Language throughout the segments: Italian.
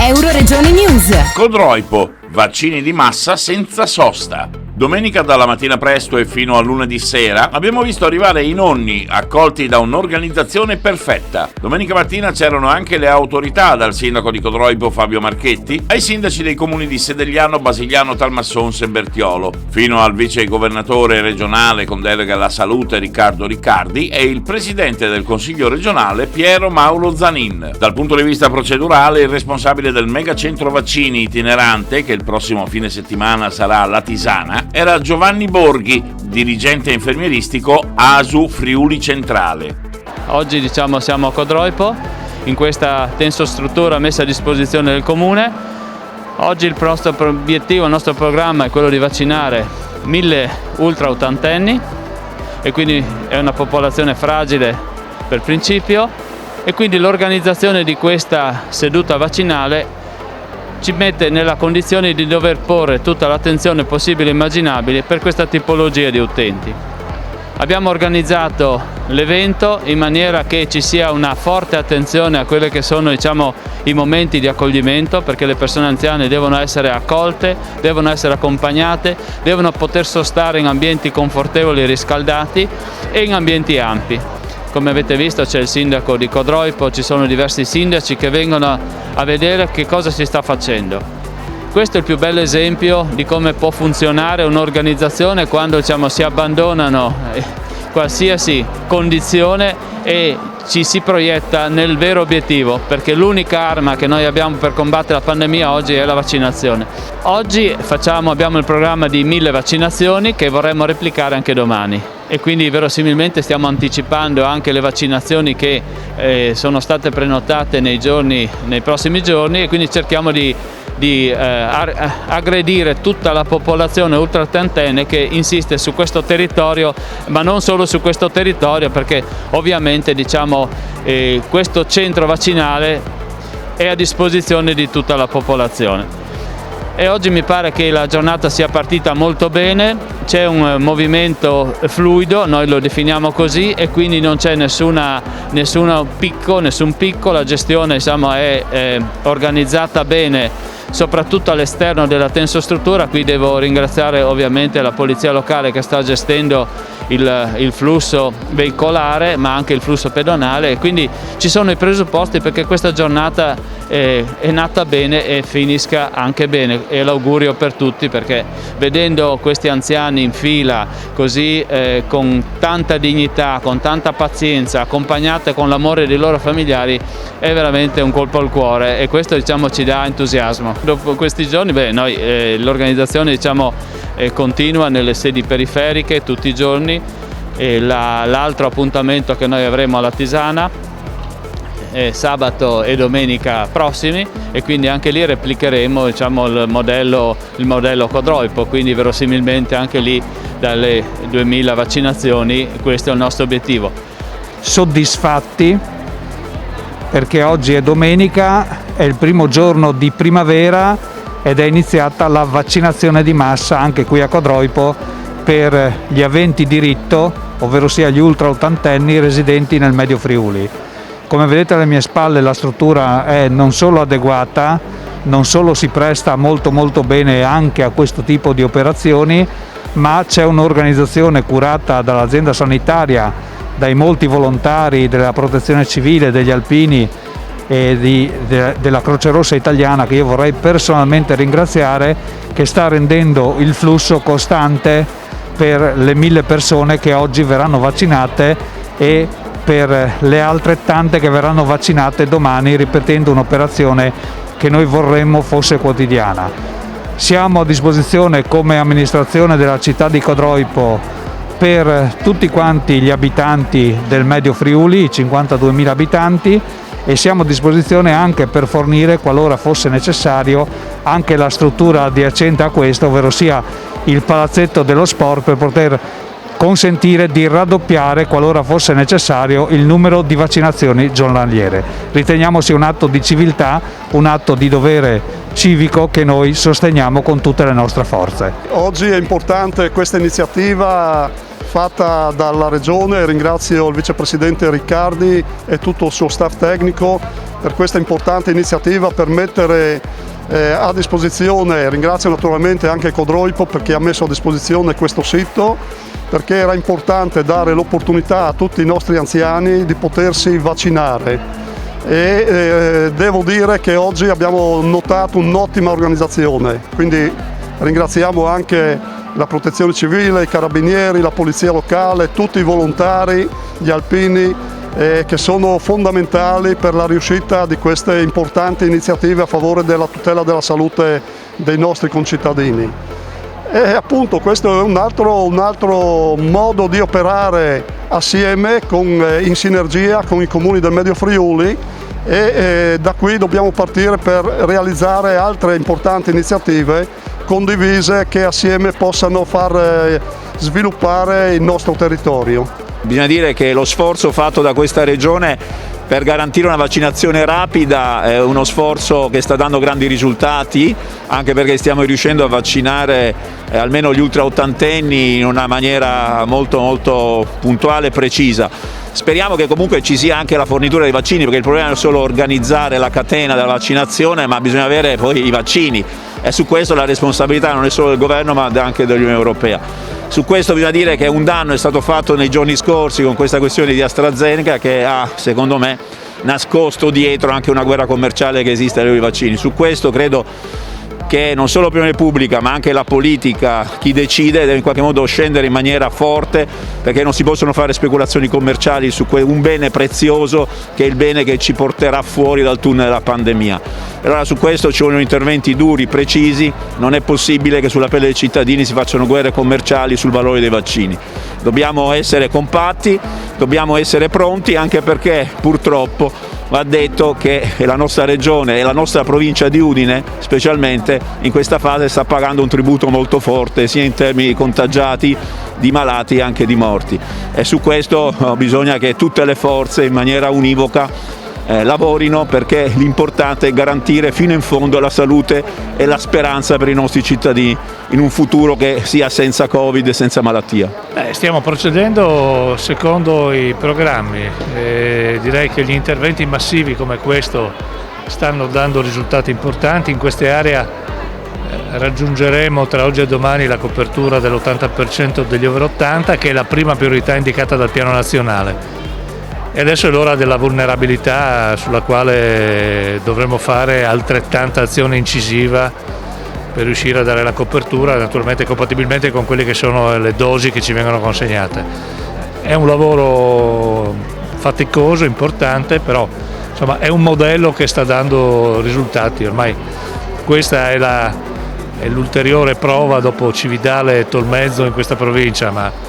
Euroregione News. Codroipo, vaccini di massa senza sosta. Domenica dalla mattina presto e fino a lunedì sera abbiamo visto arrivare i nonni accolti da un'organizzazione perfetta. Domenica mattina c'erano anche le autorità, dal sindaco di Codroipo Fabio Marchetti ai sindaci dei comuni di Sedegliano, Basigliano, Talmassons e Bertiolo, fino al vice governatore regionale con delega alla salute Riccardo Riccardi e il presidente del consiglio regionale Piero Mauro Zanin. Dal punto di vista procedurale, il responsabile del megacentro vaccini itinerante, che il prossimo fine settimana sarà alla Tisana, era Giovanni Borghi, dirigente infermieristico ASU Friuli Centrale. Oggi siamo a Codroipo, in questa tensostruttura messa a disposizione del Comune. Oggi il nostro obiettivo, il nostro programma è quello di vaccinare 1000 ultra ottantenni, e quindi è una popolazione fragile per principio, e quindi l'organizzazione di questa seduta vaccinale ci mette nella condizione di dover porre tutta l'attenzione possibile e immaginabile per questa tipologia di utenti. Abbiamo organizzato l'evento in maniera che ci sia una forte attenzione a quelli che sono i momenti di accoglimento, perché le persone anziane devono essere accolte, devono essere accompagnate, devono poter sostare in ambienti confortevoli e riscaldati e in ambienti ampi. Come avete visto c'è il sindaco di Codroipo, ci sono diversi sindaci che vengono a vedere che cosa si sta facendo. Questo è il più bello esempio di come può funzionare un'organizzazione quando si abbandonano qualsiasi condizione e ci si proietta nel vero obiettivo, perché l'unica arma che noi abbiamo per combattere la pandemia oggi è la vaccinazione. Oggi abbiamo il programma di 1000 vaccinazioni che vorremmo replicare anche domani, e quindi verosimilmente stiamo anticipando anche le vaccinazioni che sono state prenotate nei prossimi giorni, e quindi cerchiamo di aggredire tutta la popolazione ultra ottantenne che insiste su questo territorio, ma non solo su questo territorio, perché ovviamente questo centro vaccinale è a disposizione di tutta la popolazione. E oggi mi pare che la giornata sia partita molto bene, c'è un movimento fluido, noi lo definiamo così, e quindi non c'è nessun picco, la gestione è organizzata bene, soprattutto all'esterno della tensostruttura. Qui devo ringraziare ovviamente la polizia locale che sta gestendo il flusso veicolare, ma anche il flusso pedonale, e quindi ci sono i presupposti perché questa giornata è nata bene e finisca anche bene, e l'augurio per tutti, perché vedendo questi anziani in fila così con tanta dignità, con tanta pazienza, accompagnate con l'amore dei loro familiari, è veramente un colpo al cuore, e questo ci dà entusiasmo. Dopo questi giorni l'organizzazione continua nelle sedi periferiche tutti i giorni, e l'altro appuntamento che noi avremo alla Tisana sabato e domenica prossimi, e quindi anche lì replicheremo il modello Codroipo, quindi verosimilmente anche lì dalle 2000 vaccinazioni. Questo è il nostro obiettivo. Soddisfatti perché oggi è domenica, è il primo giorno di primavera ed è iniziata la vaccinazione di massa anche qui a Codroipo per gli aventi diritto, ovvero sia gli ultra ottantenni residenti nel Medio Friuli. Come vedete alle mie spalle la struttura è non solo adeguata, non solo si presta molto bene anche a questo tipo di operazioni, ma c'è un'organizzazione curata dall'azienda sanitaria, dai molti volontari della Protezione Civile, degli Alpini e della Croce Rossa Italiana, che io vorrei personalmente ringraziare, che sta rendendo il flusso costante per le 1000 persone che oggi verranno vaccinate e per le altre tante che verranno vaccinate domani, ripetendo un'operazione che noi vorremmo fosse quotidiana. Siamo a disposizione come amministrazione della città di Codroipo per tutti quanti gli abitanti del Medio Friuli, i 52.000 abitanti, e siamo a disposizione anche per fornire, qualora fosse necessario, anche la struttura adiacente a questo, ovvero sia il palazzetto dello sport, per poter consentire di raddoppiare, qualora fosse necessario, il numero di vaccinazioni giornaliere. Riteniamo sia un atto di civiltà, un atto di dovere civico che noi sosteniamo con tutte le nostre forze. Oggi è importante questa iniziativa fatta dalla Regione, ringrazio il Vicepresidente Riccardi e tutto il suo staff tecnico per questa importante iniziativa per mettere a disposizione, ringrazio naturalmente anche Codroipo perché ha messo a disposizione questo sito, perché era importante dare l'opportunità a tutti i nostri anziani di potersi vaccinare e devo dire che oggi abbiamo notato un'ottima organizzazione, quindi ringraziamo anche la Protezione Civile, i Carabinieri, la Polizia Locale, tutti i volontari, gli alpini che sono fondamentali per la riuscita di queste importanti iniziative a favore della tutela della salute dei nostri concittadini. E appunto questo è un altro modo di operare assieme, in sinergia con i comuni del Medio Friuli e da qui dobbiamo partire per realizzare altre importanti iniziative condivise che assieme possano far sviluppare il nostro territorio. Bisogna dire che lo sforzo fatto da questa regione per garantire una vaccinazione rapida è uno sforzo che sta dando grandi risultati, anche perché stiamo riuscendo a vaccinare almeno gli ultraottantenni in una maniera molto puntuale e precisa. Speriamo che comunque ci sia anche la fornitura dei vaccini, perché il problema non è solo organizzare la catena della vaccinazione, ma bisogna avere poi i vaccini e su questo la responsabilità non è solo del governo ma anche dell'Unione Europea. Su questo bisogna dire che un danno è stato fatto nei giorni scorsi con questa questione di AstraZeneca che ha, secondo me, nascosto dietro anche una guerra commerciale che esiste ai vaccini. Su questo credo che non solo l'opinione pubblica ma anche la politica, chi decide, deve in qualche modo scendere in maniera forte, perché non si possono fare speculazioni commerciali su un bene prezioso che è il bene che ci porterà fuori dal tunnel della pandemia. Allora su questo ci vogliono interventi duri, precisi, non è possibile che sulla pelle dei cittadini si facciano guerre commerciali sul valore dei vaccini. Dobbiamo essere compatti, dobbiamo essere pronti, anche perché purtroppo va detto che la nostra regione e la nostra provincia di Udine specialmente in questa fase sta pagando un tributo molto forte sia in termini di contagiati, di malati e anche di morti, e su questo bisogna che tutte le forze in maniera univoca lavorino, perché l'importante è garantire fino in fondo la salute e la speranza per i nostri cittadini in un futuro che sia senza Covid e senza malattia. Stiamo procedendo secondo i programmi, direi che gli interventi massivi come questo stanno dando risultati importanti. In queste aree raggiungeremo tra oggi e domani la copertura dell'80% degli over 80, che è la prima priorità indicata dal piano nazionale. E adesso è l'ora della vulnerabilità, sulla quale dovremo fare altrettanta azione incisiva per riuscire a dare la copertura, naturalmente compatibilmente con quelle che sono le dosi che ci vengono consegnate. È un lavoro faticoso, importante, però insomma è un modello che sta dando risultati. Ormai questa è l'ulteriore prova dopo Cividale e Tolmezzo in questa provincia, ma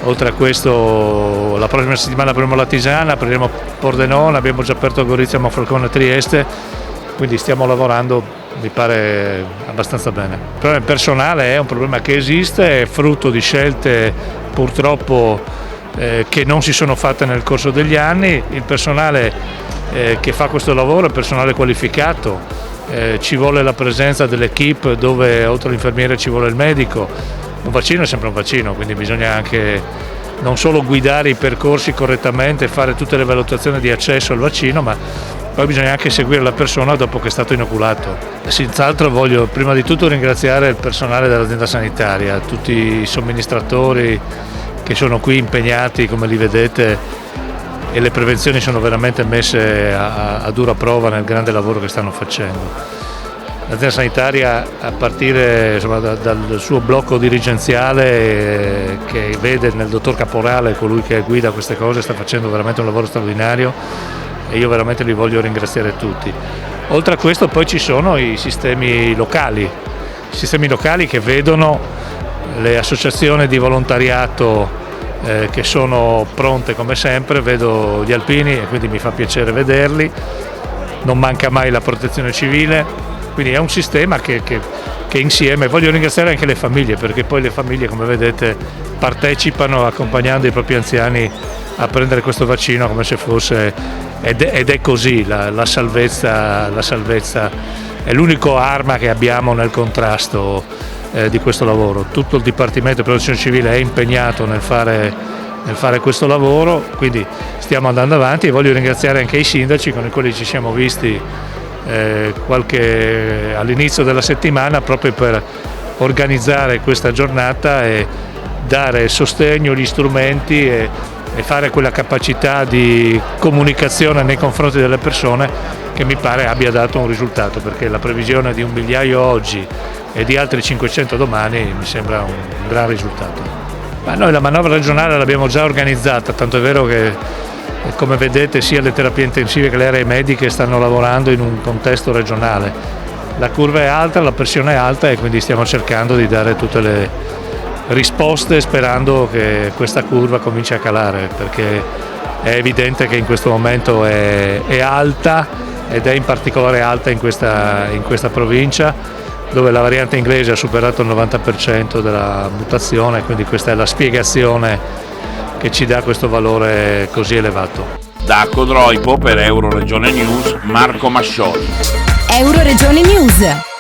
oltre a questo la prossima settimana apriremo la Tisana, apriremo Pordenone, abbiamo già aperto Gorizia, Monfalcone e Trieste, quindi stiamo lavorando, mi pare, abbastanza bene. Il problema personale è un problema che esiste, è frutto di scelte purtroppo che non si sono fatte nel corso degli anni. Il personale che fa questo lavoro è personale qualificato, ci vuole la presenza dell'equipe dove oltre all'infermiere ci vuole il medico. Un vaccino è sempre un vaccino, quindi bisogna anche non solo guidare i percorsi correttamente, fare tutte le valutazioni di accesso al vaccino, ma poi bisogna anche seguire la persona dopo che è stato inoculato. Senz'altro voglio prima di tutto ringraziare il personale dell'azienda sanitaria, tutti i somministratori che sono qui impegnati, come li vedete, e le prevenzioni sono veramente messe a dura prova nel grande lavoro che stanno facendo. L'azienda sanitaria, a partire dal suo blocco dirigenziale che vede nel dottor Caporale, colui che guida queste cose, sta facendo veramente un lavoro straordinario e io veramente li voglio ringraziare tutti. Oltre a questo poi ci sono i sistemi locali che vedono le associazioni di volontariato che sono pronte come sempre, vedo gli alpini e quindi mi fa piacere vederli, non manca mai la protezione civile. Quindi è un sistema che insieme, voglio ringraziare anche le famiglie, perché poi le famiglie, come vedete, partecipano accompagnando i propri anziani a prendere questo vaccino come se fosse, ed è così, la salvezza è l'unico arma che abbiamo nel contrasto di questo lavoro. Tutto il Dipartimento di Protezione Civile è impegnato nel fare questo lavoro, quindi stiamo andando avanti, e voglio ringraziare anche i sindaci con i quali ci siamo visti all'inizio della settimana proprio per organizzare questa giornata e dare sostegno, gli strumenti e fare quella capacità di comunicazione nei confronti delle persone che mi pare abbia dato un risultato, perché la previsione di 1 migliaio oggi e di altri 500 domani mi sembra un gran risultato. Ma noi la manovra regionale l'abbiamo già organizzata, tanto è vero che, come vedete, sia le terapie intensive che le aree mediche stanno lavorando in un contesto regionale. La curva è alta, la pressione è alta, e quindi stiamo cercando di dare tutte le risposte sperando che questa curva cominci a calare, perché è evidente che in questo momento è alta, ed è in particolare alta in questa provincia, dove la variante inglese ha superato il 90% della mutazione, quindi questa è la spiegazione che ci dà questo valore così elevato. Da Codroipo per Euroregione News, Marco Mascioli. Euroregione News.